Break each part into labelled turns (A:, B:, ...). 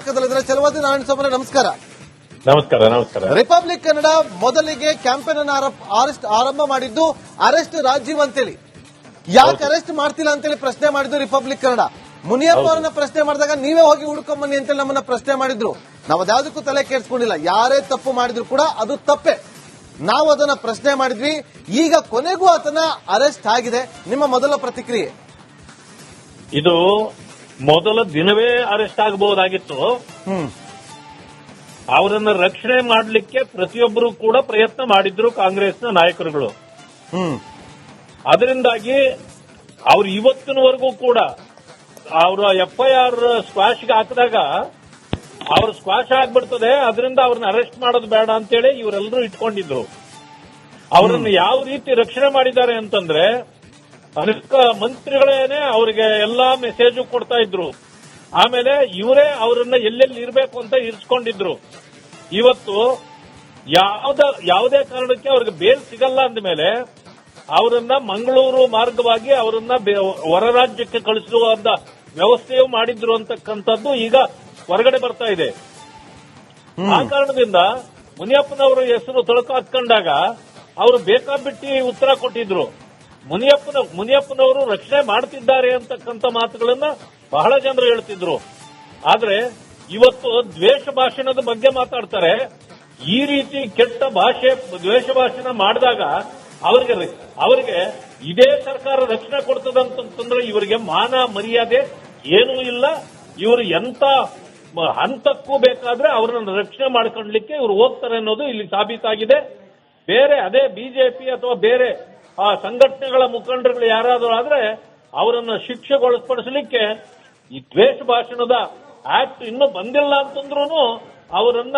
A: ಸಂಪರ್ಕದಲ್ಲಿದ್ದಾರೆ. ಚಲವಾದಿ ನಾರಾಯಣ ಸ್ವಾಮಿ ನಮಸ್ಕಾರ.
B: ನಮಸ್ಕಾರ.
A: ರಿಪಬ್ಲಿಕ್ ಕನ್ನಡ ಮೊದಲಿಗೆ ಕ್ಯಾಂಪೇನ್ ಅನ್ನು ಆರಂಭ ಮಾಡಿದ್ದು ಅರೆಸ್ಟ್ ರಾಜೀವ್ ಅಂತೇಳಿ. ಯಾಕೆ ಅರೆಸ್ಟ್ ಮಾಡ್ತಿಲ್ಲ ಅಂತೇಳಿ ಪ್ರಶ್ನೆ ಮಾಡಿದ್ದು ರಿಪಬ್ಲಿಕ್ ಕನ್ನಡ. ಮುನಿಯಪ್ಪ ಅವರನ್ನ ಪ್ರಶ್ನೆ ಮಾಡಿದಾಗ ನೀವೇ ಹೋಗಿ ಹುಡ್ಕೊಂಬನ್ನಿ ಅಂತೇಳಿ ನಮ್ಮನ್ನ ಪ್ರಶ್ನೆ ಮಾಡಿದ್ರು. ನಾವು ಅದ್ಯಾವುದಕ್ಕೂ ತಲೆ ಕೆಡಿಸ್ಕೊಂಡಿಲ್ಲ. ಯಾರೇ ತಪ್ಪು ಮಾಡಿದ್ರು ಕೂಡ ಅದು ತಪ್ಪೇ. ನಾವು ಅದನ್ನ ಪ್ರಶ್ನೆ ಮಾಡಿದ್ವಿ. ಈಗ ಕೊನೆಗೂ ಆತನ ಅರೆಸ್ಟ್ ಆಗಿದೆ. ನಿಮ್ಮ ಮೊದಲ ಪ್ರತಿಕ್ರಿಯೆ?
B: ಇದು ಮೊದಲ ದಿನವೇ ಅರೆಸ್ಟ್ ಆಗಬಹುದಾಗಿತ್ತು. ಅವರನ್ನ ರಕ್ಷಣೆ ಮಾಡಲಿಕ್ಕೆ ಪ್ರತಿಯೊಬ್ಬರು ಕೂಡ ಪ್ರಯತ್ನ ಮಾಡಿದ್ರು ಕಾಂಗ್ರೆಸ್ನ ನಾಯಕರುಗಳು. ಅದರಿಂದಾಗಿ ಅವ್ರು ಇವತ್ತಿನವರೆಗೂ ಕೂಡ ಅವರ ಎಫ್ಐಆರ್ ಸ್ಕ್ವಾಶ್ಗೆ ಹಾಕಿದಾಗ ಅವ್ರು ಸ್ಕ್ವಾಶ್ ಆಗ್ಬಿಡ್ತದೆ, ಅದರಿಂದ ಅವ್ರನ್ನ ಅರೆಸ್ಟ್ ಮಾಡೋದು ಬೇಡ ಅಂತೇಳಿ ಇವರೆಲ್ಲರೂ ಇಟ್ಕೊಂಡಿದ್ರು. ಅವರನ್ನು ಯಾವ ರೀತಿ ರಕ್ಷಣೆ ಮಾಡಿದ್ದಾರೆ ಅಂತಂದ್ರೆ ಅನೇಕ ಮಂತ್ರಿಗಳೇನೆ ಅವರಿಗೆ ಎಲ್ಲಾ ಮೆಸೇಜ್ ಕೊಡ್ತಾ ಇದ್ರು. ಆಮೇಲೆ ಇವರೇ ಅವರನ್ನ ಎಲ್ಲೆಲ್ಲಿ ಇರಬೇಕು ಅಂತ ಇರಿಸ್ಕೊಂಡಿದ್ರು. ಇವತ್ತು ಯಾವುದೇ ಕಾರಣಕ್ಕೆ ಅವ್ರಿಗೆ ಬೇಲ್ ಸಿಗಲ್ಲ ಅಂದಮೇಲೆ ಅವರನ್ನ ಮಂಗಳೂರು ಮಾರ್ಗವಾಗಿ ಅವರನ್ನ ಹೊರ ರಾಜ್ಯಕ್ಕೆ ಕಳಿಸುವಂತ ವ್ಯವಸ್ಥೆಯೂ ಮಾಡಿದ್ರು ಅಂತಕ್ಕಂಥದ್ದು ಈಗ ಹೊರಗಡೆ ಬರ್ತಾ ಇದೆ. ಆ ಕಾರಣದಿಂದ ಮುನಿಯಪ್ಪನವರ ಹೆಸರು ತೊಳಕು ಹಾಕೊಂಡಾಗ ಅವರು ಬೇಕಾಬಿಟ್ಟಿ ಉತ್ತರ ಕೊಟ್ಟಿದ್ರು. ಮುನಿಯಪ್ಪನವರು ರಕ್ಷಣೆ ಮಾಡ್ತಿದ್ದಾರೆ ಅಂತಕ್ಕಂಥ ಮಾತುಗಳನ್ನ ಬಹಳ ಜನರು ಹೇಳ್ತಿದ್ರು. ಆದ್ರೆ ಇವತ್ತು ದ್ವೇಷ ಭಾಷಣದ ಬಗ್ಗೆ ಮಾತಾಡ್ತಾರೆ. ಈ ರೀತಿ ಕೆಟ್ಟ ಭಾಷೆ ದ್ವೇಷ ಭಾಷಣ ಮಾಡಿದಾಗ ಅವರಿಗೆ ಇದೇ ಸರ್ಕಾರ ರಕ್ಷಣೆ ಕೊಡ್ತದಂತಂದ್ರೆ ಇವರಿಗೆ ಮಾನ ಮರ್ಯಾದೆ ಏನೂ ಇಲ್ಲ. ಇವರು ಎಂತ ಹಂತಕ್ಕೂ ಬೇಕಾದ್ರೆ ಅವರನ್ನು ರಕ್ಷಣೆ ಮಾಡ್ಕೊಳ್ಳಲಿಕ್ಕೆ ಇವರು ಹೋಗ್ತಾರೆ ಅನ್ನೋದು ಇಲ್ಲಿ ಸಾಬೀತಾಗಿದೆ. ಬೇರೆ ಅದೇ ಬಿಜೆಪಿ ಅಥವಾ ಬೇರೆ ಆ ಸಂಘಟನೆಗಳ ಮುಖಂಡರುಗಳು ಯಾರಾದರೂ ಆದ್ರೆ ಅವರನ್ನ ಶಿಕ್ಷೆಗೊಳಪಡಿಸಲಿಕ್ಕೆ ಈ ದ್ವೇಷ ಭಾಷಣದ ಆಕ್ಟ್ ಇನ್ನೂ ಬಂದಿಲ್ಲ ಅಂತಂದ್ರೂ ಅವರನ್ನ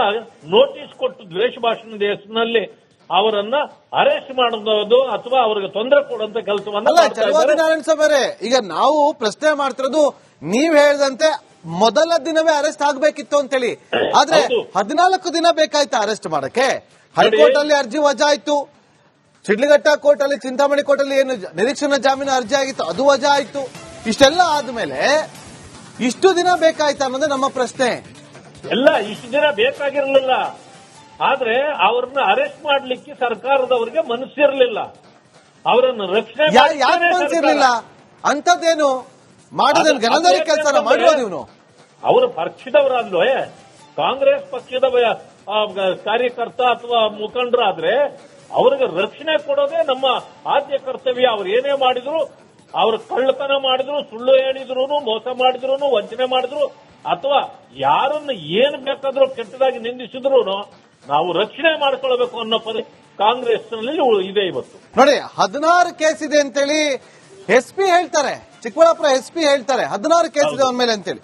B: ನೋಟಿಸ್ ಕೊಟ್ಟು ದ್ವೇಷ ಭಾಷಣದ ಹೆಸರಿನಲ್ಲಿ ಅವರನ್ನ ಅರೆಸ್ಟ್ ಮಾಡೋದು ಅಥವಾ ಅವರಿಗೆ ತೊಂದರೆ ಕೊಡುವಂತ ಕೆಲಸವನ್ನ
A: ನಾರಾಯಣ ಸ್ವಾಮಿ, ಈಗ ನಾವು ಪ್ರಶ್ನೆ ಮಾಡ್ತಿರೋದು ನೀವ್ ಹೇಳಿದಂತೆ ಮೊದಲ ದಿನವೇ ಅರೆಸ್ಟ್ ಆಗ್ಬೇಕಿತ್ತು ಅಂತೇಳಿ. ಆದ್ರೆ 14 ದಿನ ಬೇಕಾಯ್ತಾ ಅರೆಸ್ಟ್ ಮಾಡಕ್ಕೆ? ಹೈಕೋರ್ಟ್ ಅಲ್ಲಿ ಅರ್ಜಿ ವಜಾ ಆಯ್ತು, ಶಿಡ್ಲಘಟ್ಟ ಕೋರ್ಟ್ ಅಲ್ಲಿ, ಚಿಂತಾಮಣಿ ಕೋರ್ಟ್ ಅಲ್ಲಿ ಏನು ನಿರೀಕ್ಷಣಾ ಜಾಮೀನು ಅರ್ಜಿ ಆಗಿತ್ತು ಅದು ವಜಾ ಆಯ್ತು. ಇಷ್ಟೆಲ್ಲ ಆದ್ಮೇಲೆ ಇಷ್ಟು ದಿನ ಬೇಕಾಯ್ತಾ ಅನ್ನೋದೇ ನಮ್ಮ ಪ್ರಶ್ನೆ.
B: ಎಲ್ಲ ಇಷ್ಟು ದಿನ ಬೇಕಾಗಿರಲಿಲ್ಲ. ಆದ್ರೆ ಅವ್ರನ್ನ ಅರೆಸ್ಟ್ ಮಾಡ್ಲಿಕ್ಕೆ ಸರ್ಕಾರದವರಿಗೆ ಮನಸ್ಸಿರಲಿಲ್ಲ. ಅವರನ್ನು ರಕ್ಷಣೆ
A: ಯಾಕೆ ಮನಸ್ಸಿರ್ಲಿಲ್ಲ? ಅಂತದ್ದೇನು ಮಾಡೋದೇನು ಗಣದಾರಿ ಕೆಲಸ ಮಾಡಿರೋದು ಇವನು?
B: ಅವರು ಪಕ್ಷದವರಾದ್ಲೇ, ಕಾಂಗ್ರೆಸ್ ಪಕ್ಷದ ಕಾರ್ಯಕರ್ತ ಅಥವಾ ಮುಖಂಡರಾದ್ರೆ ಅವ್ರಿಗೆ ರಕ್ಷಣೆ ಕೊಡೋದೇ ನಮ್ಮ ಆದ್ಯ ಕರ್ತವ್ಯ. ಅವ್ರು ಏನೇ ಮಾಡಿದ್ರು, ಅವ್ರು ಕಳ್ಳತನ ಮಾಡಿದ್ರು, ಸುಳ್ಳು ಹೇಳಿದ್ರು, ಮೋಸ ಮಾಡಿದ್ರು, ವಂಚನೆ ಮಾಡಿದ್ರು ಅಥವಾ ಯಾರನ್ನ ಏನ್ ಬೇಕಾದ್ರೂ ಕೆಟ್ಟದಾಗಿ ನಿಂದಿಸಿದ್ರು ನಾವು ರಕ್ಷಣೆ ಮಾಡ್ಕೊಳ್ಬೇಕು ಅನ್ನೋ ಪದ ಕಾಂಗ್ರೆಸ್ ನಲ್ಲಿ ಇದೆ. ಇವತ್ತು
A: ನೋಡಿ 16 ಕೇಸ್ ಇದೆ ಅಂತೇಳಿ SP ಹೇಳ್ತಾರೆ, ಚಿಕ್ಕಬಳ್ಳಾಪುರ SP ಹೇಳ್ತಾರೆ 16 ಕೇಸ್ ಇದೆ ಅವನ ಮೇಲೆ ಅಂತೇಳಿ.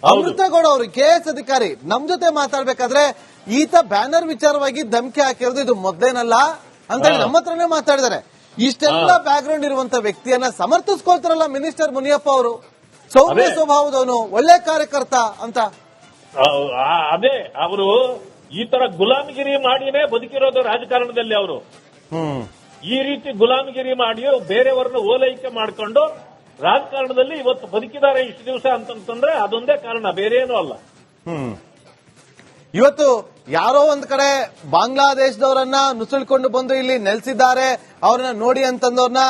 A: ಅಮೃತಗೌಡ ಅವರು KS ಅಧಿಕಾರಿ ನಮ್ ಜೊತೆ ಮಾತಾಡ್ಬೇಕಾದ್ರೆ ಈತ ಬ್ಯಾನರ್ ವಿಚಾರವಾಗಿ ಧಮಕಿ ಹಾಕಿರೋದು ಇದು ಮೊದಲೇನಲ್ಲ ಅಂತೇಳಿ ನಮ್ಮ ಹತ್ರನೇ ಮಾತಾಡಿದ್ದಾರೆ. ಇಷ್ಟೆಲ್ಲ ಬ್ಯಾಕ್ ಗ್ರೌಂಡ್ ಇರುವಂತ ವ್ಯಕ್ತಿಯನ್ನ ಸಮರ್ಥಿಸ್ಕೊಳ್ತಾರಲ್ಲ ಮಿನಿಸ್ಟರ್ ಮುನಿಯಪ್ಪ ಅವರು. ಸೌಮ್ಯ ಸ್ವಭಾವದವನು, ಒಳ್ಳೆ ಕಾರ್ಯಕರ್ತ ಅಂತ.
B: ಅದೇ ಅವರು ಈ ತರ ಗುಲಾಮಗಿರಿ ಮಾಡಿನೇ ಬದುಕಿರೋದು ರಾಜಕಾರಣದಲ್ಲಿ. ಅವರು ಈ ರೀತಿ ಗುಲಾಮಗಿರಿ ಮಾಡಿ ಬೇರೆಯವರನ್ನ ಓಲೈಕೆ ಮಾಡಿಕೊಂಡು ರಾಜಕಾರಣದಲ್ಲಿ ಇವತ್ತು ಬದುಕಿದ್ದಾರೆ ಇಷ್ಟು ದಿವಸ ಅಂತಂದ್ರೆ ಅದೊಂದೇ ಕಾರಣ, ಬೇರೆ ಏನೂ ಅಲ್ಲ.
A: ಇವತ್ತು ಯಾರೋ ಒಂದ್ ಕಡೆ ಬಾಂಗ್ಲಾದೇಶದವರನ್ನ ನುಸುಳ್ಕೊಂಡು ಬಂದು ಇಲ್ಲಿ ನೆಲೆಸಿದ್ದಾರೆ, ಅವ್ರನ್ನ ನೋಡಿ ಅಂತಂದವ್ರನ್ನ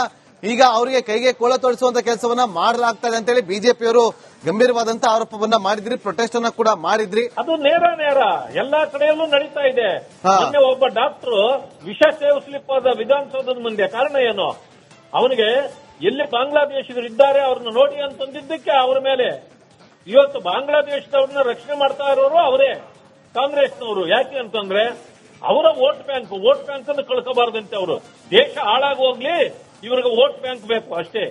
A: ಈಗ ಅವರಿಗೆ ಕೈಗೆ ಕೋಳ ತೊಡಿಸುವಂತ ಕೆಲಸವನ್ನ ಮಾಡಲಾಗ್ತದೆ ಅಂತೇಳಿ ಬಿಜೆಪಿಯವರು ಗಂಭೀರವಾದಂತ ಆರೋಪವನ್ನ ಮಾಡಿದ್ರಿ, ಪ್ರೊಟೆಸ್ಟ್ ಅನ್ನ ಕೂಡ ಮಾಡಿದ್ರಿ.
B: ಅದು ನೇರ ಎಲ್ಲಾ ಕಡೆಯಲ್ಲೂ ನಡೀತಾ ಇದೆ. ಮೊನ್ನೆ ಒಬ್ಬ ಡಾಕ್ಟರ್ ವಿಷ ಸೇವಿಸಲಿಪ್ಪಾದ ವಿಧಾನಸೌಧದ ಮುಂದೆ. ಕಾರಣ ಏನು? ಅವನಿಗೆ ಎಲ್ಲಿ ಬಾಂಗ್ಲಾದೇಶಿಗರು ಇದ್ದಾರೆ ಅವ್ರನ್ನ ನೋಡಿ ಅಂತಂದಿದ್ದಕ್ಕೆ ಅವರ ಮೇಲೆ ಇವತ್ತು ಬಾಂಗ್ಲಾದೇಶದವ್ರನ್ನ ರಕ್ಷಣೆ ಮಾಡ್ತಾ ಇರೋರು ಅವರೇ, ಕಾಂಗ್ರೆಸ್ನವರು. ಯಾಕೆ ಅಂತಂದ್ರೆ ಅವರ ವೋಟ್ ಬ್ಯಾಂಕ್ ಅನ್ನು ಕಳ್ಕೋಬಾರ್ದಂತೆ. ಅವರು ದೇಶ ಹಾಳಾಗೋಗ್ಲಿ, ಇವ್ರಿಗೆ ವೋಟ್ ಬ್ಯಾಂಕ್ ಬೇಕು ಅಷ್ಟೇ.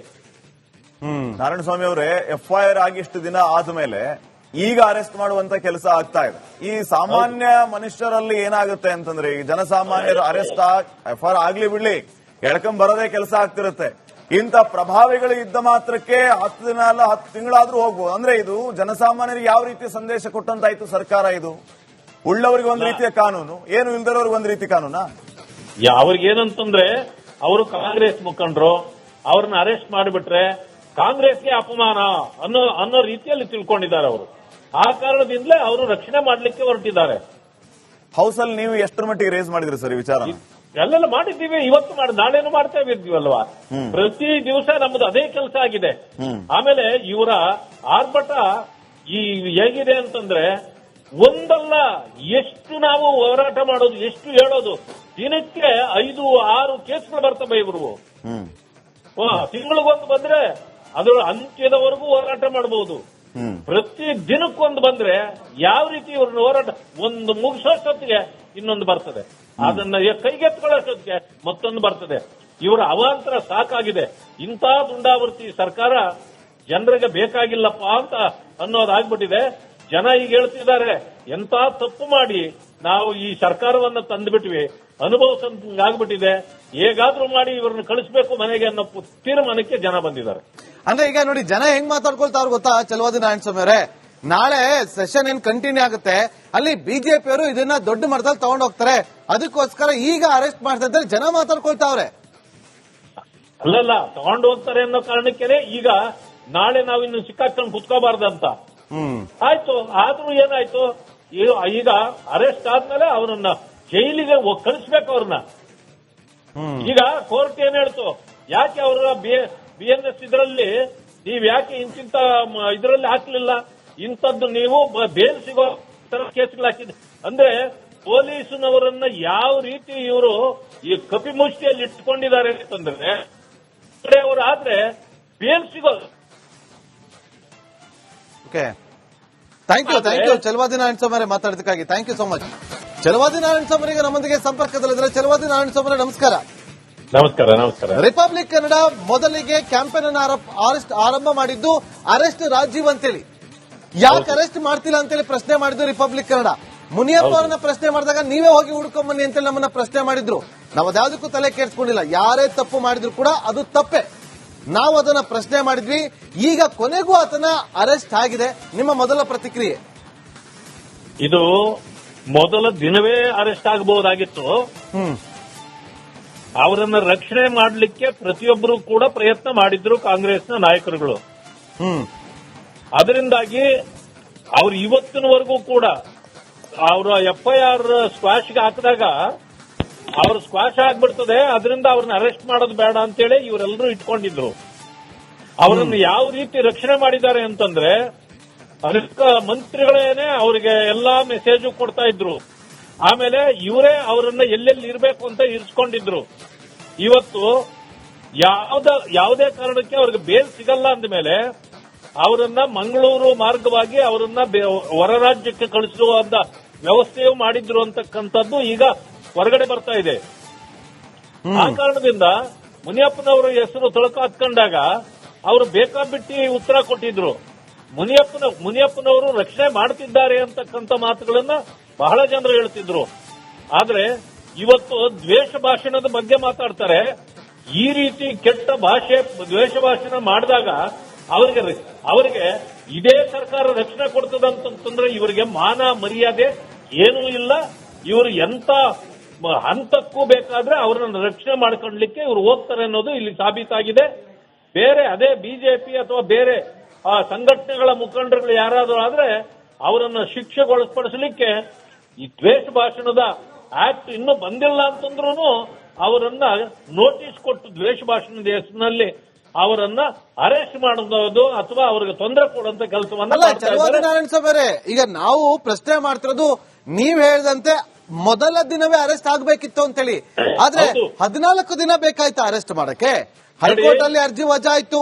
C: ನಾರಾಯಣಸ್ವಾಮಿ ಅವರೇ, FIR ಆಗಿ ಇಷ್ಟು ದಿನ ಆದ್ಮೇಲೆ ಈಗ ಅರೆಸ್ಟ್ ಮಾಡುವಂತ ಕೆಲಸ ಆಗ್ತಾ ಇದೆ. ಈ ಸಾಮಾನ್ಯ ಮನುಷ್ಯರಲ್ಲಿ ಏನಾಗುತ್ತೆ ಅಂತಂದ್ರೆ, ಈ ಜನಸಾಮಾನ್ಯರು ಅರೆಸ್ಟ್ FIR ಆಗ್ಲಿ ಬಿಡ್ಲಿ ಎಳ್ಕೊಂಡ್ ಬರೋದೇ ಕೆಲಸ ಆಗ್ತಿರುತ್ತೆ. ಇಂಥ ಪ್ರಭಾವಿಗಳು ಇದ್ದ ಮಾತ್ರಕ್ಕೆ 10 ದಿನ ಅಲ್ಲ 10 ತಿಂಗಳಾದ್ರೂ ಹೋಗ್ಬೋದು. ಅಂದ್ರೆ ಇದು ಜನಸಾಮಾನ್ಯರಿಗೆ ಯಾವ ರೀತಿಯ ಸಂದೇಶ ಕೊಟ್ಟಂತಾಯ್ತು ಸರ್ಕಾರ? ಇದು ಉಳ್ಳವರಿಗೆ ಒಂದ್ ರೀತಿಯ ಕಾನೂನು, ಏನು ಇಲ್ದಿರೋರಿಗೆ ಒಂದ್ ರೀತಿ ಕಾನೂನಾ?
B: ಅವ್ರಿಗೇನಂತಂದ್ರೆ ಅವರು ಕಾಂಗ್ರೆಸ್ ಮುಖಂಡರು, ಅವ್ರನ್ನ ಅರೆಸ್ಟ್ ಮಾಡಿಬಿಟ್ರೆ ಕಾಂಗ್ರೆಸ್ಗೆ ಅಪಮಾನ ಅನ್ನೋ ರೀತಿಯಲ್ಲಿ ತಿಳ್ಕೊಂಡಿದ್ದಾರೆ ಅವರು. ಆ ಕಾರಣದಿಂದಲೇ ಅವರು ರಕ್ಷಣೆ ಮಾಡಲಿಕ್ಕೆ ಹೊರಟಿದ್ದಾರೆ.
C: ಹೌಸ್ ಅಲ್ಲಿ ನೀವು ಎಷ್ಟರ ಮಟ್ಟಿಗೆ ರೇಸ್ ಮಾಡಿದ್ರಿ ಸರ್ ಈ ವಿಚಾರ?
B: ಎಲ್ಲೆಲ್ಲ ಮಾಡಿದ್ದೀವಿ, ಇವತ್ತು ನಾಳೆನೂ ಮಾಡ್ತಾ ಇದ್ದೀವಲ್ವಾ. ಪ್ರತಿ ದಿವಸ ನಮ್ದು ಅದೇ ಕೆಲಸ ಆಗಿದೆ. ಆಮೇಲೆ ಇವರ ಆರ್ಭಟ ಈ ಹೇಗಿದೆ ಅಂತಂದ್ರೆ ಒಂದಲ್ಲ ಎಷ್ಟು ನಾವು ಹೋರಾಟ ಮಾಡೋದು, ಎಷ್ಟು ಹೇಳೋದು, ದಿನಕ್ಕೆ 5-6 ಕೇಸ್ಗಳು ಬರ್ತವೆ ಇವರು. ತಿಂಗಳಿಗೊಂದು ಬಂದ್ರೆ ಅದರ ಅಂತ್ಯದವರೆಗೂ ಹೋರಾಟ ಮಾಡಬಹುದು. ಪ್ರತಿ ದಿನಕ್ಕೊಂದು ಬಂದ್ರೆ ಯಾವ ರೀತಿ ಇವ್ರನ್ನ ಹೋರಾಟ ಒಂದು ಮುಗಿಸೋಷ್ಟೊತ್ತಿಗೆ ಇನ್ನೊಂದು ಬರ್ತದೆ, ಅದನ್ನ ಕೈಗೆತ್ಕೊಳ್ಳೋಷ್ಟೊತ್ತಿಗೆ ಮತ್ತೊಂದು ಬರ್ತದೆ. ಇವರ ಅವಾಂತರ ಸಾಕಾಗಿದೆ. ಇಂಥ ದುಂಡಾವರ್ತಿ ಸರ್ಕಾರ ಜನರಿಗೆ ಬೇಕಾಗಿಲ್ಲಪ್ಪ ಅಂತ ಅನ್ನೋದಾಗ್ಬಿಟ್ಟಿದೆ. ಜನ ಈಗ ಹೇಳ್ತಿದ್ದಾರೆ, ಎಂತ ತಪ್ಪು ಮಾಡಿ ನಾವು ಈ ಸರ್ಕಾರವನ್ನ ತಂದುಬಿಟ್ವಿ, ಅನುಭವಿಸಂಗಾಗ್ಬಿಟ್ಟಿದೆ, ಹೇಗಾದ್ರೂ ಮಾಡಿ ಇವ್ರನ್ನ ಕಳಿಸಬೇಕು ಮನೆಗೆ ಅನ್ನೋ ತೀರ್ಮಾನಕ್ಕೆ ಜನ ಬಂದಿದ್ದಾರೆ.
A: ಅಂದ್ರೆ ಈಗ ನೋಡಿ ಜನ ಹೆಂಗ್ ಮಾತಾಡ್ಕೊಳ್ತಾವ್ರು ಗೊತ್ತಾ ಚಲವಾದಿ ನಾರಾಯಣಸ್ವಾಮಿ ಅವರೇ, ನಾಳೆ ಸೆಷನ್ ಏನ್ ಕಂಟಿನ್ಯೂ ಆಗುತ್ತೆ, ಅಲ್ಲಿ ಬಿಜೆಪಿಯವರು ಇದನ್ನ ದೊಡ್ಡ ಮಟ್ಟದಲ್ಲಿ ತಗೊಂಡ್ ಹೋಗ್ತಾರೆ, ಅದಕ್ಕೋಸ್ಕರ ಈಗ ಅರೆಸ್ಟ್ ಮಾಡ್ತಾ ಜನ ಮಾತಾಡ್ಕೊಳ್ತಾವ್ರೆ.
B: ಅಲ್ಲಲ್ಲ, ತಗೊಂಡು ಹೋಗ್ತಾರೆ ಅನ್ನೋ ಕಾರಣಕ್ಕೆ ಈಗ ನಾಳೆ ನಾವು ಇನ್ನು ಸಿಕ್ಕಾಕೊಂಡು ಕುತ್ಕೋಬಾರ್ದಂತ. ಆಯ್ತು, ಆದ್ರೂ ಏನಾಯ್ತು, ಈಗ ಅರೆಸ್ಟ್ ಆದ್ಮೇಲೆ ಅವರನ್ನ ಜೈಲಿಗೆ ಕಳಿಸ್ಬೇಕು ಅವ್ರನ್ನ. ಈಗ ಕೋರ್ಟ್ ಏನ್ ಹೇಳ್ತು, ಯಾಕೆ ಅವರ BNS ಇದರಲ್ಲಿ ನೀವ್ ಯಾಕೆ ಇಂತಿಂತ ಇದರಲ್ಲಿ ಹಾಕ್ಲಿಲ್ಲ, ಇಂಥದ್ದು ನೀವು ಬೇಲ್ ಸಿಗೋ ಕೇಸ್ಗಳು ಹಾಕಿದ್ರೆ ಅಂದ್ರೆ ಪೊಲೀಸ್ನವರನ್ನ ಯಾವ ರೀತಿ ಇವರು ಈ ಕಪಿಮುಷ್ಟಿಯಲ್ಲಿ ಇಟ್ಕೊಂಡಿದ್ದಾರೆ ಅಂತಂದ್ರೆ ಅವರು ಆದ್ರೆ ಬೇಲ್ ಸಿಗೋದು.
A: Okay, thank you Chalavadi Narayanaswamy ಅವರೇ ಮಾತಾಡೋದಕ್ಕಾಗಿ thank you so much. Chalavadi Narayanaswamy ಅವರಿಗೆ ನಮ್ಮೊಂದಿಗೆ ಸಂಪರ್ಕದಲ್ಲಿದ್ದಾರೆ. ಚಲವಾದಿ ನಾರಾಯಣಸ್ವಾಮಿ ಅವರೇ ನಮಸ್ಕಾರ.
B: ನಮಸ್ಕಾರ.
A: ರಿಪಬ್ಲಿಕ್ ಕನ್ನಡ ಮೊದಲಿಗೆ ಕ್ಯಾಂಪೇನ್ ಅನ್ನು ಆರಂಭ ಮಾಡಿದ್ದು ಅರೆಸ್ಟ್ ರಾಜೀವ್ ಅಂತೇಳಿ, ಯಾಕೆ ಅರೆಸ್ಟ್ ಮಾಡ್ತಿಲ್ಲ ಅಂತೇಳಿ ಪ್ರಶ್ನೆ ಮಾಡಿದ್ದು ರಿಪಬ್ಲಿಕ್ ಕನ್ನಡ. ಮುನಿಯಪ್ಪ ಅವರನ್ನ ಪ್ರಶ್ನೆ ಮಾಡಿದಾಗ ನೀವೇ ಹೋಗಿ ಹುಡ್ಕೊಂಬನ್ನಿ ಅಂತೇಳಿ ನಮ್ಮನ್ನ ಪ್ರಶ್ನೆ ಮಾಡಿದ್ರು. ನಾವು ಅದ್ಯಾವುದಕ್ಕೂ ತಲೆ ಕೆಡಿಸ್ಕೊಂಡಿಲ್ಲ, ಯಾರೇ ತಪ್ಪು ಮಾಡಿದ್ರು ಕೂಡ ಅದು ತಪ್ಪೇ, ನಾವು ಅದನ್ನ ಪ್ರಶ್ನೆ ಮಾಡಿದ್ವಿ. ಈಗ ಕೊನೆಗೂ ಆತನ ಅರೆಸ್ಟ್ ಆಗಿದೆ. ನಿಮ್ಮ ಮೊದಲ ಪ್ರತಿಕ್ರಿಯೆ?
B: ಇದು ಮೊದಲ ದಿನವೇ ಅರೆಸ್ಟ್ ಆಗಬಹುದಾಗಿತ್ತು. ಅವರನ್ನ ರಕ್ಷಣೆ ಮಾಡಲಿಕ್ಕೆ ಪ್ರತಿಯೊಬ್ಬರು ಕೂಡ ಪ್ರಯತ್ನ ಮಾಡಿದ್ರು ಕಾಂಗ್ರೆಸ್ನ ನಾಯಕರುಗಳು. ಅದರಿಂದಾಗಿ ಅವರು ಇವತ್ತಿನವರೆಗೂ ಕೂಡ ಅವರ FIR ಸ್ಕ್ವಾಶ್ಗೆ ಹಾಕಿದಾಗ ಅವ್ರು ಸ್ಕ್ವಾಶ್ ಆಗ್ಬಿಡ್ತದೆ, ಅದರಿಂದ ಅವ್ರನ್ನ ಅರೆಸ್ಟ್ ಮಾಡೋದು ಬೇಡ ಅಂತೇಳಿ ಇವರೆಲ್ಲರೂ ಇಟ್ಕೊಂಡಿದ್ರು. ಅವರನ್ನು ಯಾವ ರೀತಿ ರಕ್ಷಣೆ ಮಾಡಿದ್ದಾರೆ ಅಂತಂದ್ರೆ ಅನೇಕ ಮಂತ್ರಿಗಳೇನೆ ಅವರಿಗೆ ಎಲ್ಲಾ ಮೆಸೇಜ್ ಕೊಡ್ತಾ ಇದ್ರು. ಆಮೇಲೆ ಇವರೇ ಅವರನ್ನ ಎಲ್ಲೆಲ್ಲಿ ಇರಬೇಕು ಅಂತ ಇರಿಸ್ಕೊಂಡಿದ್ರು. ಇವತ್ತು ಯಾವುದೇ ಕಾರಣಕ್ಕೆ ಅವ್ರಿಗೆ ಬೇಲ್ ಸಿಗಲ್ಲ ಅಂದಮೇಲೆ ಅವರನ್ನ ಮಂಗಳೂರು ಮಾರ್ಗವಾಗಿ ಅವರನ್ನ ಹೊರ ರಾಜ್ಯಕ್ಕೆ ಕಳಿಸುವಂತ ವ್ಯವಸ್ಥೆಯೂ ಮಾಡಿದ್ರು ಅಂತಕ್ಕಂಥದ್ದು ಈಗ ಹೊರಗಡೆ ಬರ್ತಾ ಇದೆ. ಆ ಕಾರಣದಿಂದ ಮುನಿಯಪ್ಪನವರ ಹೆಸರು ತೊಳಕು ಹಾಕೊಂಡಾಗ ಅವರು ಬೇಕಾಬಿಟ್ಟಿ ಉತ್ತರ ಕೊಟ್ಟಿದ್ರು. ಮುನಿಯಪ್ಪನವರು ರಕ್ಷಣೆ ಮಾಡ್ತಿದ್ದಾರೆ ಅಂತಕ್ಕಂಥ ಮಾತುಗಳನ್ನ ಬಹಳ ಜನರು ಹೇಳ್ತಿದ್ರು. ಆದ್ರೆ ಇವತ್ತು ದ್ವೇಷ ಭಾಷಣದ ಬಗ್ಗೆ ಮಾತಾಡ್ತಾರೆ. ಈ ರೀತಿ ಕೆಟ್ಟ ಭಾಷೆ ದ್ವೇಷ ಭಾಷಣ ಮಾಡಿದಾಗ ಅವರಿಗೆ ಇದೇ ಸರ್ಕಾರ ರಕ್ಷಣೆ ಕೊಡ್ತದಂತಂದ್ರೆ ಇವರಿಗೆ ಮಾನ ಮರ್ಯಾದೆ ಏನೂ ಇಲ್ಲ. ಇವರು ಎಂತ ಹಂತಕ್ಕೂ ಬೇಕಾದ್ರೆ ಅವರನ್ನು ರಕ್ಷಣೆ ಮಾಡ್ಕೊಳ್ಳಲಿಕ್ಕೆ ಇವರು ಹೋಗ್ತಾರೆ ಅನ್ನೋದು ಇಲ್ಲಿ ಸಾಬೀತಾಗಿದೆ. ಬೇರೆ ಅದೇ ಬಿಜೆಪಿ ಅಥವಾ ಬೇರೆ ಸಂಘಟನೆಗಳ ಮುಖಂಡರುಗಳು ಯಾರಾದರೂ ಆದ್ರೆ ಅವರನ್ನ ಶಿಕ್ಷೆಗೊಳಪಡಿಸಲಿಕ್ಕೆ ಈ ದ್ವೇಷ ಭಾಷಣದ ಆಕ್ಟ್ ಇನ್ನೂ ಬಂದಿಲ್ಲ ಅಂತಂದ್ರೂ ಅವರನ್ನ ನೋಟಿಸ್ ಕೊಟ್ಟು ದ್ವೇಷ ಭಾಷಣದ ಹೆಸರಿನಲ್ಲಿ ಅವರನ್ನ ಅರೆಸ್ಟ್ ಮಾಡೋದು ಅಥವಾ ಅವರಿಗೆ ತೊಂದರೆ ಕೊಡುವಂತ ಕೆಲಸವನ್ನ
A: ನಾರಾಯಣಸ್ವಾಮಿ ಅವರೇ, ಈಗ ನಾವು ಪ್ರಶ್ನೆ ಮಾಡ್ತಿರೋದು ನೀವ್ ಹೇಳಿದಂತೆ ಮೊದಲ ದಿನವೇ ಅರೆಸ್ಟ್ ಆಗ್ಬೇಕಿತ್ತು ಅಂತೇಳಿ. ಆದ್ರೆ 14 ದಿನ ಬೇಕಾಯ್ತು ಅರೆಸ್ಟ್ ಮಾಡಕ್ಕೆ. ಹೈಕೋರ್ಟ್ ಅಲ್ಲಿ ಅರ್ಜಿ ವಜಾ ಆಯ್ತು,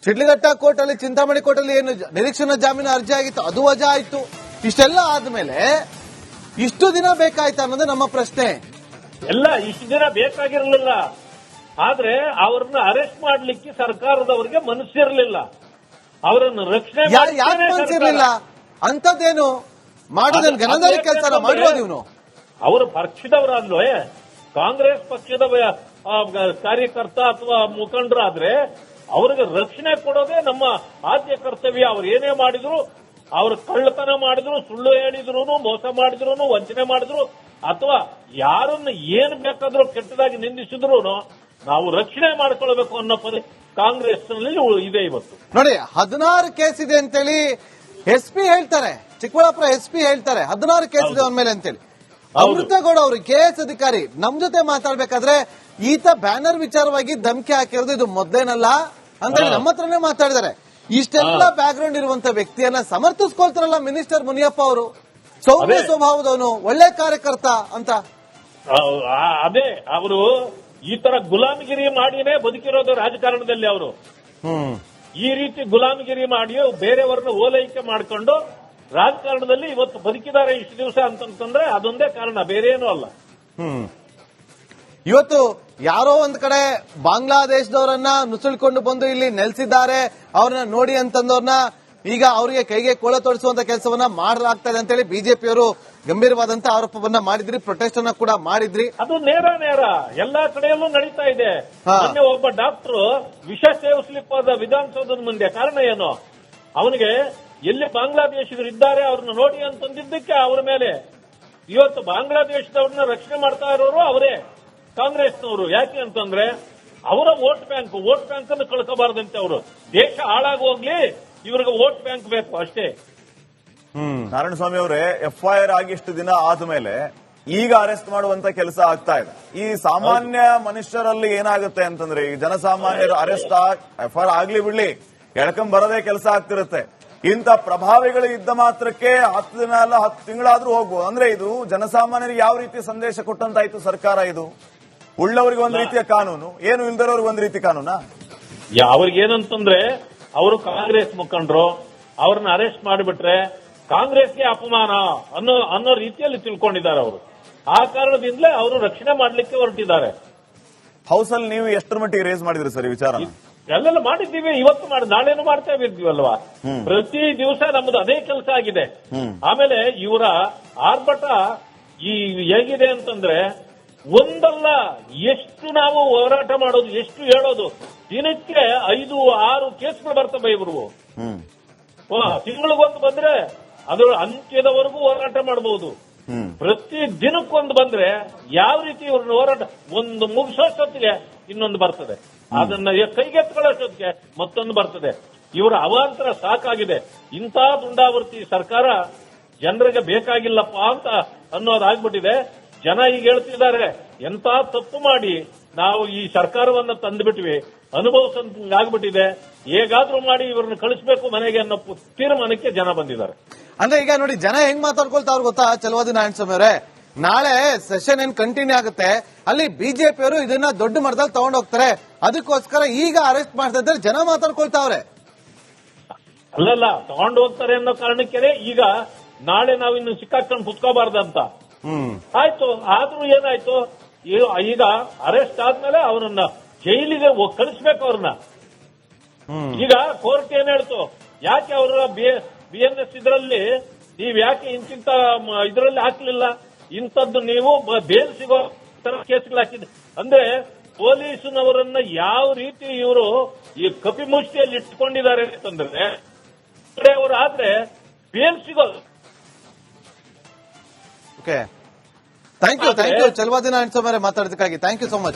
A: ಶಿಡ್ಲಘಟ್ಟ ಕೋರ್ಟ್ ಅಲ್ಲಿ ಚಿಂತಾಮಣಿ ಕೋರ್ಟ್ ಅಲ್ಲಿ ಏನು ನಿರೀಕ್ಷಣಾ ಜಾಮೀನು ಅರ್ಜಿ ಆಗಿತ್ತು ಅದು ವಜಾ ಆಯ್ತು. ಇಷ್ಟೆಲ್ಲ ಆದ್ಮೇಲೆ ಇಷ್ಟು ದಿನ ಬೇಕಾಯ್ತು ಅನ್ನೋದು ನಮ್ಮ ಪ್ರಶ್ನೆ.
B: ಎಲ್ಲ ಇಷ್ಟು ದಿನ ಬೇಕಾಗಿರಲಿಲ್ಲ, ಆದ್ರೆ ಅವ್ರನ್ನ ಅರೆಸ್ಟ್ ಮಾಡ್ಲಿಕ್ಕೆ ಸರ್ಕಾರದವರಿಗೆ ಮನಸ್ಸಿರಲಿಲ್ಲ. ಅವರನ್ನು ರಕ್ಷಣೆ
A: ಯಾಕೆ ಮನಸ್ಸಿರಲಿಲ್ಲ? ಅಂತದ್ದೇನು ಮಾಡೋದೇನು ಗಣದಾರಿ ಕೆಲಸ ಮಾಡಿರೋದು ಇವನು.
B: ಅವರು ಪಕ್ಷದವರಲ್ವೇ, ಕಾಂಗ್ರೆಸ್ ಪಕ್ಷದ ಕಾರ್ಯಕರ್ತ ಅಥವಾ ಮುಖಂಡರಾದ್ರೆ ಅವ್ರಿಗೆ ರಕ್ಷಣೆ ಕೊಡೋದೇ ನಮ್ಮ ಆದ್ಯ ಕರ್ತವ್ಯ. ಅವ್ರು ಏನೇ ಮಾಡಿದ್ರು, ಅವ್ರು ಕಳ್ಳತನ ಮಾಡಿದ್ರು, ಸುಳ್ಳು ಹೇಳಿದ್ರು, ಮೋಸ ಮಾಡಿದ್ರು, ವಂಚನೆ ಮಾಡಿದ್ರು, ಅಥವಾ ಯಾರನ್ನ ಏನ್ ಬೇಕಾದ್ರೂ ಕೆಟ್ಟದಾಗಿ ನಿಂದಿಸಿದ್ರು ನಾವು ರಕ್ಷಣೆ ಮಾಡ್ಕೊಳ್ಬೇಕು ಅನ್ನೋ ಕಾಂಗ್ರೆಸ್ ನಲ್ಲಿ ಇದೆ. ಇವತ್ತು
A: ನೋಡಿ 16 ಕೇಸ್ ಇದೆ ಅಂತೇಳಿ SP ಹೇಳ್ತಾರೆ, ಚಿಕ್ಕಬಳ್ಳಾಪುರ SP ಹೇಳ್ತಾರೆ 16 ಕೇಸ್ ಇದೆ ಅವನ ಮೇಲೆ ಅಂತೇಳಿ. ಅಮೃತಗೌಡ ಅವರು KS ಅಧಿಕಾರಿ ನಮ್ ಜೊತೆ ಮಾತಾಡ್ಬೇಕಾದ್ರೆ ಈತ ಬ್ಯಾನರ್ ವಿಚಾರವಾಗಿ ಧಮಕಿ ಹಾಕಿರೋದು ಇದು ಮೊದ್ಲೇನಲ್ಲ ಅಂತ ನಮ್ಮ ಹತ್ರನೇ ಮಾತಾಡಿದ್ದಾರೆ. ಇಷ್ಟೆಲ್ಲ ಬ್ಯಾಕ್ ಗ್ರೌಂಡ್ ಇರುವಂತ ವ್ಯಕ್ತಿಯನ್ನ ಸಮರ್ಥಿಸ್ಕೊಳ್ತಾರಲ್ಲ ಮಿನಿಸ್ಟರ್ ಮುನಿಯಪ್ಪ ಅವರು, ಸೌಮ್ಯ ಸ್ವಭಾವದವನು, ಒಳ್ಳೆ ಕಾರ್ಯಕರ್ತ ಅಂತ.
B: ಅದೇ ಅವರು ಈ ತರ ಗುಲಾಮಗಿರಿ ಮಾಡಿನೇ ಬದುಕಿರೋದು ರಾಜಕಾರಣದಲ್ಲಿ. ಅವರು ಈ ರೀತಿ ಗುಲಾಮಗಿರಿ ಮಾಡಿ ಬೇರೆಯವರನ್ನ ಓಲೈಕೆ ಮಾಡಿಕೊಂಡು ರಾಜಕಾರಣದಲ್ಲಿ ಇವತ್ತು ಬದುಕಿದ್ದಾರೆ ಇಷ್ಟು ದಿವಸ ಅಂತಂದ್ರೆ ಅದೊಂದೇ ಕಾರಣ, ಬೇರೆ ಏನೂ ಅಲ್ಲ.
A: ಇವತ್ತು ಯಾರೋ ಒಂದ್ ಕಡೆ ಬಾಂಗ್ಲಾದೇಶದವರನ್ನ ನುಸುಳ್ಕೊಂಡು ಬಂದು ಇಲ್ಲಿ ನೆಲೆಸಿದ್ದಾರೆ, ಅವ್ರನ್ನ ನೋಡಿ ಅಂತಂದವ್ರನ್ನ ಈಗ ಅವರಿಗೆ ಕೈಗೆ ಕೋಳ ತೊಡಿಸುವಂತ ಕೆಲಸವನ್ನ ಮಾಡಲಾಗ್ತಾ ಇದೆ ಅಂತೇಳಿ ಬಿಜೆಪಿಯವರು ಗಂಭೀರವಾದಂತ ಆರೋಪವನ್ನ ಮಾಡಿದ್ರಿ, ಪ್ರೊಟೆಸ್ಟ್ ಅನ್ನ ಕೂಡ ಮಾಡಿದ್ರಿ.
B: ಅದು ನೇರ ಎಲ್ಲಾ ಕಡೆಯಲ್ಲೂ ನಡೀತಾ ಇದೆ. ಮೊನ್ನೆ ಒಬ್ಬ ಡಾಕ್ಟರ್ ವಿಷ ಸೇವಿಸಲಿಕ್ಕಾದ ವಿಧಾನಸೌಧದ ಮುಂದೆ, ಕಾರಣ ಏನು? ಅವನಿಗೆ ಎಲ್ಲಿ ಬಾಂಗ್ಲಾದೇಶಿಗರು ಇದ್ದಾರೆ ಅವ್ರನ್ನ ನೋಡಿ ಅಂತಂದಿದ್ದಕ್ಕೆ ಅವರ ಮೇಲೆ ಇವತ್ತು ಬಾಂಗ್ಲಾದೇಶದವ್ರನ್ನ ರಕ್ಷಣೆ ಮಾಡ್ತಾ ಇರೋರು ಅವರೇ, ಕಾಂಗ್ರೆಸ್ನವರು. ಯಾಕೆ ಅಂತಂದ್ರೆ ಅವರ ವೋಟ್ ಬ್ಯಾಂಕ್ ಅನ್ನು ಕಳ್ಕೋಬಾರ್ದಂತೆ. ಅವರು ದೇಶ ಹಾಳಾಗಿ ಹೋಗ್ಲಿ, ಇವ್ರಿಗೆ ವೋಟ್ ಬ್ಯಾಂಕ್ ಬೇಕು ಅಷ್ಟೇ.
C: ನಾರಾಯಣಸ್ವಾಮಿ ಅವರೇ, FIR ಆಗಿ ಇಷ್ಟು ದಿನ ಆದ್ಮೇಲೆ ಈಗ ಅರೆಸ್ಟ್ ಮಾಡುವಂತ ಕೆಲಸ ಆಗ್ತಾ ಇದೆ. ಈ ಸಾಮಾನ್ಯ ಮನುಷ್ಯರಲ್ಲಿ ಏನಾಗುತ್ತೆ ಅಂತಂದ್ರೆ, ಈ ಜನಸಾಮಾನ್ಯರು ಅರೆಸ್ಟ್ FIR ಆಗ್ಲಿ ಬಿಡ್ಲಿ ಎಳ್ಕೊಂಡ್ ಬರೋದೇ ಕೆಲಸ ಆಗ್ತಿರುತ್ತೆ. ಇಂಥ ಪ್ರಭಾವಿಗಳು ಇದ್ದ ಮಾತ್ರಕ್ಕೆ 10 ದಿನ ಅಲ್ಲ 10 ತಿಂಗಳಾದ್ರೂ ಹೋಗ್ಬೋದು. ಅಂದ್ರೆ ಇದು ಜನಸಾಮಾನ್ಯರಿಗೆ ಯಾವ ರೀತಿ ಸಂದೇಶ ಕೊಟ್ಟಂತಾಯ್ತು ಸರ್ಕಾರ? ಇದು ಉಳ್ಳವರಿಗೆ ಒಂದ್ ರೀತಿಯ ಕಾನೂನು, ಏನು ಇಲ್ದರವ್ರಿಗೆ ಒಂದ್ ರೀತಿ ಕಾನೂನಾ?
B: ಅವ್ರಿಗೇನಂತಂದ್ರೆ ಅವರು ಕಾಂಗ್ರೆಸ್ ಮುಖಂಡರು, ಅವ್ರನ್ನ ಅರೆಸ್ಟ್ ಮಾಡಿಬಿಟ್ರೆ ಕಾಂಗ್ರೆಸ್ಗೆ ಅಪಮಾನ ಅನ್ನೋ ರೀತಿಯಲ್ಲಿ ತಿಳ್ಕೊಂಡಿದ್ದಾರೆ ಅವರು. ಆ ಕಾರಣದಿಂದಲೇ ಅವರು ರಕ್ಷಣೆ ಮಾಡಲಿಕ್ಕೆ ಹೊರಟಿದ್ದಾರೆ.
C: ಹೌಸ್ ಅಲ್ಲಿ ನೀವು ಎಷ್ಟರ ಮಟ್ಟಿಗೆ ರೇಸ್ ಮಾಡಿದ್ರಿ ಸರ್ ಈ ವಿಚಾರ?
B: ಎಲ್ಲೆಲ್ಲ ಮಾಡಿದ್ದೀವಿ, ಇವತ್ತು ನಾಳೆನೂ ಮಾಡ್ತಾ ಇದ್ದೀವಲ್ವಾ. ಪ್ರತಿ ದಿವಸ ನಮ್ದು ಅದೇ ಕೆಲಸ ಆಗಿದೆ. ಆಮೇಲೆ ಇವರ ಆರ್ಭಟ ಈ ಹೇಗಿದೆ ಅಂತಂದ್ರೆ, ಒಂದಲ್ಲ ಎಷ್ಟು ನಾವು ಹೋರಾಟ ಮಾಡೋದು, ಎಷ್ಟು ಹೇಳೋದು, ದಿನಕ್ಕೆ 5-6 ಕೇಸ್ಗಳು ಬರ್ತವೆ ಇವರು. ತಿಂಗಳಿಗೊಂದು ಬಂದ್ರೆ ಅದರ ಅಂತ್ಯದವರೆಗೂ ಹೋರಾಟ ಮಾಡಬಹುದು. ಪ್ರತಿ ದಿನಕ್ಕೊಂದು ಬಂದ್ರೆ ಯಾವ ರೀತಿ ಇವ್ರನ್ನ ಹೋರಾಟ ಒಂದು ಮುಗಿಸೋಷ್ಟೊತ್ತಿಗೆ ಇನ್ನೊಂದು ಬರ್ತದೆ, ಅದನ್ನ ಕೈಗೆತ್ಕೊಳ್ಳೋಷ್ಟೊತ್ತಿಗೆ ಮತ್ತೊಂದು ಬರ್ತದೆ. ಇವರ ಅವಾಂತರ ಸಾಕಾಗಿದೆ. ಇಂಥ ದುಂಡಾವರ್ತಿ ಸರ್ಕಾರ ಜನರಿಗೆ ಬೇಕಾಗಿಲ್ಲಪ್ಪ ಅಂತ ಅನ್ನೋದಾಗ್ಬಿಟ್ಟಿದೆ. ಜನ ಈಗ ಹೇಳ್ತಿದ್ದಾರೆ, ಎಂತ ತಪ್ಪು ಮಾಡಿ ನಾವು ಈ ಸರ್ಕಾರವನ್ನ ತಂದುಬಿಟ್ವಿ, ಅನುಭವಿಸಂಗಾಗ್ಬಿಟ್ಟಿದೆ, ಹೇಗಾದ್ರೂ ಮಾಡಿ ಇವ್ರನ್ನ ಕಳಿಸಬೇಕು ಮನೆಗೆ ಅನ್ನೋ ತೀರ್ಮಾನಕ್ಕೆ ಜನ ಬಂದಿದ್ದಾರೆ.
A: ಅಂದ್ರೆ ಈಗ ನೋಡಿ ಜನ ಹೆಂಗ್ ಮಾತಾಡ್ಕೊಳ್ತಾವ್ರು ಗೊತ್ತಾ ಚಲವಾದಿ ನಾರಾಯಣಸ್ವಾಮಿ ಅವರೇ, ನಾಳೆ ಸೆಷನ್ ಏನ್ ಕಂಟಿನ್ಯೂ ಆಗುತ್ತೆ, ಅಲ್ಲಿ ಬಿಜೆಪಿಯವರು ಇದನ್ನ ದೊಡ್ಡ ಮಟ್ಟದಲ್ಲಿ ತಗೊಂಡ್ ಹೋಗ್ತಾರೆ, ಅದಕ್ಕೋಸ್ಕರ ಈಗ ಅರೆಸ್ಟ್ ಮಾಡ್ತಾ ಇದ್ದಾರೆ ಜನ ಮಾತಾಡ್ಕೊಳ್ತಾವ್ರೆ.
B: ಅಲ್ಲಲ್ಲ, ತಗೊಂಡು ಹೋಗ್ತಾರೆ ಅನ್ನೋ ಕಾರಣಕ್ಕೆ ಈಗ ನಾಳೆ ನಾವು ಇನ್ನು ಸಿಕ್ಕಾಕೊಂಡು ಕುತ್ಕೋಬಾರ್ದಂತ ಆಯ್ತು. ಆದ್ರೂ ಏನಾಯ್ತು, ಈಗ ಅರೆಸ್ಟ್ ಆದ್ಮೇಲೆ ಅವರನ್ನ ಜೈಲಿಗೆ ಕಳಿಸ್ಬೇಕು ಅವ್ರನ್ನ. ಈಗ ಕೋರ್ಟ್ ಏನ್ ಹೇಳ್ತು, ಯಾಕೆ ಅವರ BNS ಇದರಲ್ಲಿ ನೀವ್ ಯಾಕೆ ಇಂತಿಂತ ಇದರಲ್ಲಿ ಹಾಕ್ಲಿಲ್ಲ, ಇಂಥದ್ದು ನೀವು ಬೇಲ್ ಸಿಗೋ ತರ ಕೇಸ್ಗಳು ಹಾಕಿದ್ರೆ, ಅಂದ್ರೆ ಪೊಲೀಸ್ನವರನ್ನ ಯಾವ ರೀತಿ ಇವರು ಈ ಕಪಿಮುಷ್ಟಿಯಲ್ಲಿ ಇಟ್ಕೊಂಡಿದ್ದಾರೆ ಅಂತಂದ್ರೆ, ಅವರು ಆದ್ರೆ ಬೇಲ್ ಸಿಗೋದು.
A: Okay, thank you Chalavadi Narayanaswamy ಅವರೇ ಮಾತಾಡೋದಕ್ಕಾಗಿ ಥ್ಯಾಂಕ್ ಯು ಸೋ ಮಚ್.